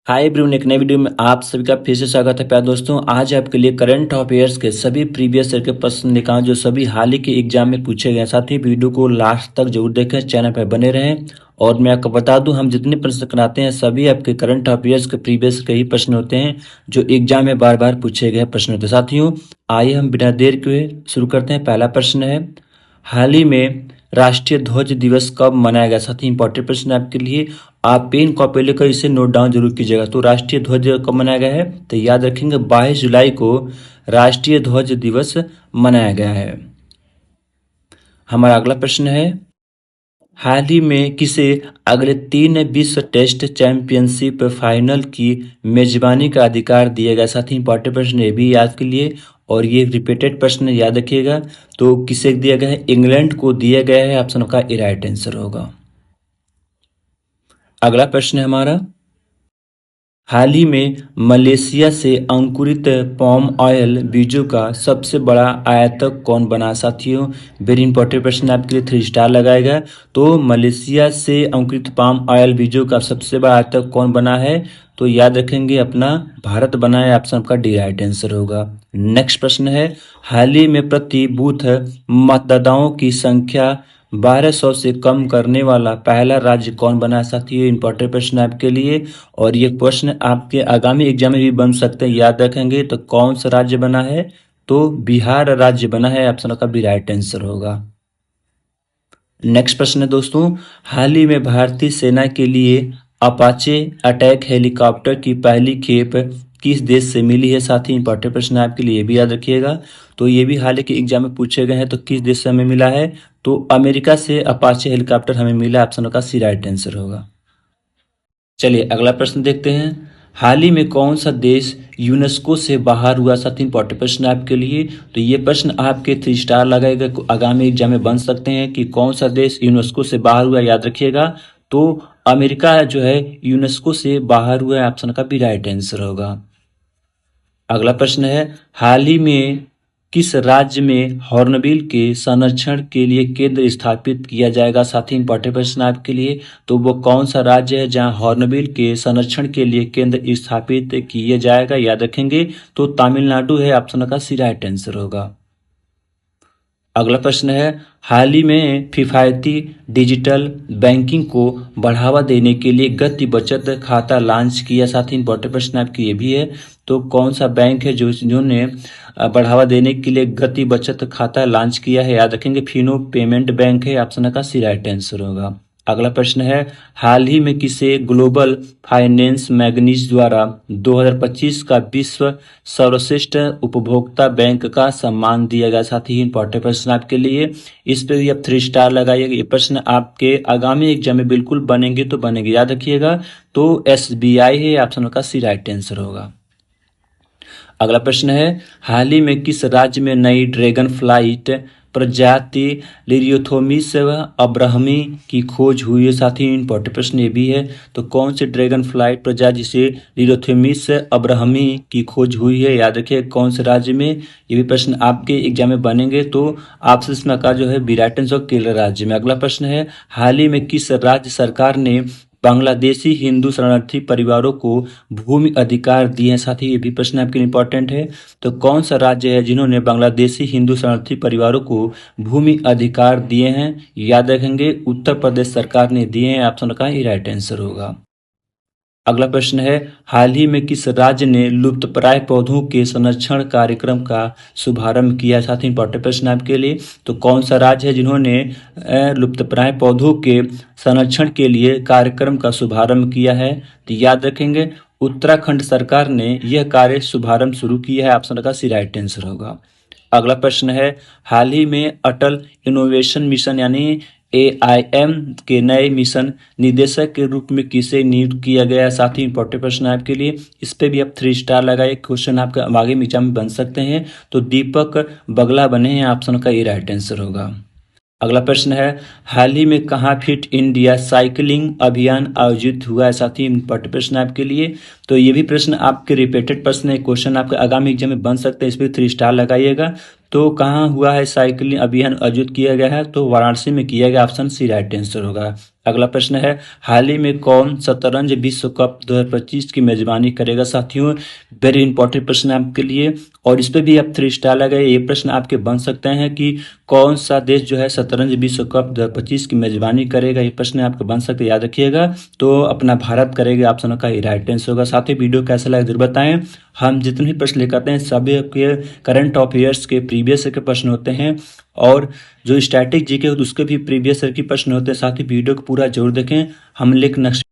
Hi everyone, एक नई video में आप सभी का फिर से स्वागत है। प्यारे दोस्तों, आज आपके लिए करंट अफेयर्स के सभी प्रीवियस ईयर के प्रश्न लेकर आया जो सभी हाल ही के एग्जाम में पूछे गए। साथ ही वीडियो को लास्ट तक जरूर देखें, चैनल पर बने रहें। और मैं आपको बता दूं, हम जितने प्रश्न कराते हैं सभी आपके करंट अफेयर्स के प्रीवियस के ही प्रश्न होते हैं जो एग्जाम में बार बार पूछे गए प्रश्न होते हैं। साथियों, आइए हम बिना देर के शुरू करते हैं। पहला प्रश्न है, हाल ही में राष्ट्रीय ध्वज दिवस कब मनाया गया? साथ ही इंपॉर्टेंट प्रश्न है आपके लिए, आप पेन कॉपी लेकर इसे नोट डाउन जरूर कीजिएगा। तो राष्ट्रीय ध्वज कब मनाया गया है? तो याद रखेंगे 22 जुलाई को राष्ट्रीय ध्वज दिवस मनाया गया है। हमारा अगला प्रश्न है, हाल ही में किसे अगले 3 विश्व टेस्ट चैंपियनशिप फाइनल की मेजबानी का अधिकार दिया गया? साथ ही इंपॉर्टेंट प्रश्न ये भी याद के लिए, और ये रिपीटेड प्रश्न याद रखिएगा। तो किसे दिया गया है? इंग्लैंड को दिया गया है। ऑप्शन का राइट आंसर होगा। अगला प्रश्न है हमारा, हाल ही में मलेशिया से अंकुरित पाम ऑयल बीजों का सबसे बड़ा आयातक कौन बना? साथियों, वेरी इंपॉर्टेंट प्रश्न आपके लिए, 3 स्टार लगाएगा। तो मलेशिया से अंकुरित पाम ऑयल बीजों का सबसे बड़ा आयातक कौन बना है? तो याद रखेंगे अपना भारत बना है। ऑप्शन का डी राइट आंसर होगा। नेक्स्ट प्रश्न है, हाल ही में प्रति बूथ मतदाताओं की संख्या 1200 से कम करने वाला पहला राज्य कौन बना? साथियों, इंपॉर्टेंट प्रश्न आपके लिए, और ये प्रश्न आपके आगामी एग्जाम में भी बन सकते हैं। याद रखेंगे तो कौन सा राज्य बना है? तो बिहार राज्य बना है। ऑप्शन का भी राइट आंसर होगा। नेक्स्ट प्रश्न है दोस्तों, हाल ही में भारतीय सेना के लिए अपाचे अटैक हेलीकॉप्टर की पहली खेप किस देश से मिली है? साथ ही इंपॉर्टेंट प्रश्न आपके लिए भी याद रखिएगा। तो ये भी हाल ही के एग्जाम में पूछे गए हैं। तो किस देश से हमें मिला है? तो अमेरिका से अपाचे हेलीकॉप्टर हमें मिला। ऑप्शन का सी राइट आंसर होगा। चलिए अगला प्रश्न देखते हैं, हाल ही में कौन सा देश यूनेस्को से बाहर हुआ? साथ ही इंपॉर्टेंट प्रश्न आपके लिए। तो ये प्रश्न आपके 3 स्टार लगाएगा, आगामी एग्जाम में बन सकते हैं कि कौन सा देश यूनेस्को से बाहर हुआ। याद रखिएगा, तो अमेरिका जो है यूनेस्को से बाहर हुआ है। ऑप्शन का भी राइट आंसर होगा। अगला प्रश्न है, हाल ही में किस राज्य में हॉर्नबिल के संरक्षण के लिए केंद्र स्थापित किया जाएगा? साथ ही इंपॉर्टेंट प्रश्न आपके लिए, तो वो कौन सा राज्य है जहां हॉर्नबिल के संरक्षण के लिए केंद्र स्थापित किया जाएगा? याद रखेंगे तो तमिलनाडु है। ऑप्शन का सी राइट आंसर होगा। अगला प्रश्न है, हाल ही में किफायती डिजिटल बैंकिंग को बढ़ावा देने के लिए गति बचत खाता लॉन्च किया। साथ ही इंपॉर्टेंट प्रश्न आपकी ये भी है, तो कौन सा बैंक है जिन्होंने बढ़ावा देने के लिए गति बचत खाता लॉन्च किया है? याद रखेंगे फिनो पेमेंट बैंक है। ऑप्शन का सी राइट आंसर होगा। अगला प्रश्न है, हाल ही में किसे ग्लोबल फाइनेंस मैगजीन द्वारा 2025 का विश्व सर्वश्रेष्ठ उपभोक्ता बैंक का सम्मान दिया गया? साथ ही इंपॉर्टेंट प्रश्न आपके लिए, इस पे भी आप 3 स्टार लगाइएगा। ये प्रश्न आपके आगामी एग्जाम में बिल्कुल बनेंगे तो बनेंगे। याद रखिएगा, तो SBI है। ऑप्शन का सी राइट आंसर होगा। अगला प्रश्न है, हाल ही में किस राज्य में नई ड्रैगन फ्लाइट प्रजाति लिरियोथोमिस अब्राहमी की खोज हुई है? साथ ही इंपॉर्टेंट प्रश्न ये भी है, तो कौन से ड्रैगन फ्लाइट प्रजाति जिसे लिरियोथोमिस अब्राहमी की खोज हुई है? याद रखिए कौन से राज्य में। ये भी प्रश्न आपके एग्जाम में बनेंगे, तो आपसे इसमें का जो है बिराटन और केरल राज्य में। अगला प्रश्न है, हाल ही में किस राज्य सरकार ने बांग्लादेशी हिंदू शरणार्थी परिवारों को भूमि अधिकार दिए हैं? साथ ही ये भी प्रश्न आपके लिए इंपॉर्टेंट है, तो कौन सा राज्य है जिन्होंने बांग्लादेशी हिंदू शरणार्थी परिवारों को भूमि अधिकार दिए हैं? याद रखेंगे उत्तर प्रदेश सरकार ने दिए हैं। ऑप्शन का ही राइट आंसर होगा। अगला प्रश्न है, हाल ही में किस राज्य ने लुप्तप्राय पौधों के संरक्षण कार्यक्रम का शुभारंभ किया? साथ ही इंपॉर्टेंट प्रश्न आपके लिए, तो कौन सा राज्य है जिन्होंने लुप्तप्राय पौधों के संरक्षण के लिए कार्यक्रम का शुभारंभ किया है? तो याद रखेंगे उत्तराखंड सरकार ने यह कार्य शुभारंभ शुरू किया है। ऑप्शन का सी राइट आंसर होगा। अगला प्रश्न है, हाल ही में अटल इनोवेशन मिशन यानी AIM के नए मिशन निदेशक के रूप में किसे नियुक्त किया गया? साथ ही इंपॉर्टेंट प्रश्न आपके लिए, इस पे भी आप 3 स्टार लगाए। क्वेश्चन आपका आगे एग्जाम में बन सकते हैं, तो दीपक बगला बने हैं। ऑप्शन का ये राइट आंसर होगा। अगला प्रश्न है, हाल ही में कहाँ फिट इंडिया साइकिलिंग अभियान आयोजित हुआ है? साथी इंपॉर्टेंट प्रश्न है आपके लिए। तो ये भी प्रश्न आपके रिपीटेड प्रश्न है, क्वेश्चन आपके आगामी एग्जाम में बन सकते हैं, इस पर 3 स्टार लगाइएगा। तो कहाँ हुआ है साइकिलिंग अभियान आयोजित किया गया है? तो वाराणसी में किया गया, ऑप्शन सी राइट आंसर होगा। अगला प्रश्न है, हाल ही में कौन शतरंज विश्व कप 2025 की मेजबानी करेगा? साथियों वेरी इंपॉर्टेंट प्रश्न है आपके लिए, और इस पर भी आप 3 स्टार लगाए। ये प्रश्न आपके बन सकते हैं कि कौन सा देश जो है शतरंज विश्व कप 2025 की मेजबानी करेगा, ये प्रश्न आपके बन सकते हैं, याद रखिएगा। तो अपना भारत करेगा, ऑप्शन का ही राइट आंसर होगा। साथ ही वीडियो कैसा लगा जरूर बताएं। हम जितने भी प्रश्न लेकर आते हैं सभी के करंट अफेयर्स के प्रीवियस के प्रश्न होते हैं, और जो स्टैटिक जीके उसके भी प्रीवियस के प्रश्न होते हैं। साथ ही वीडियो को पूरा जरूर देखें। हम लेकर नेक्स्ट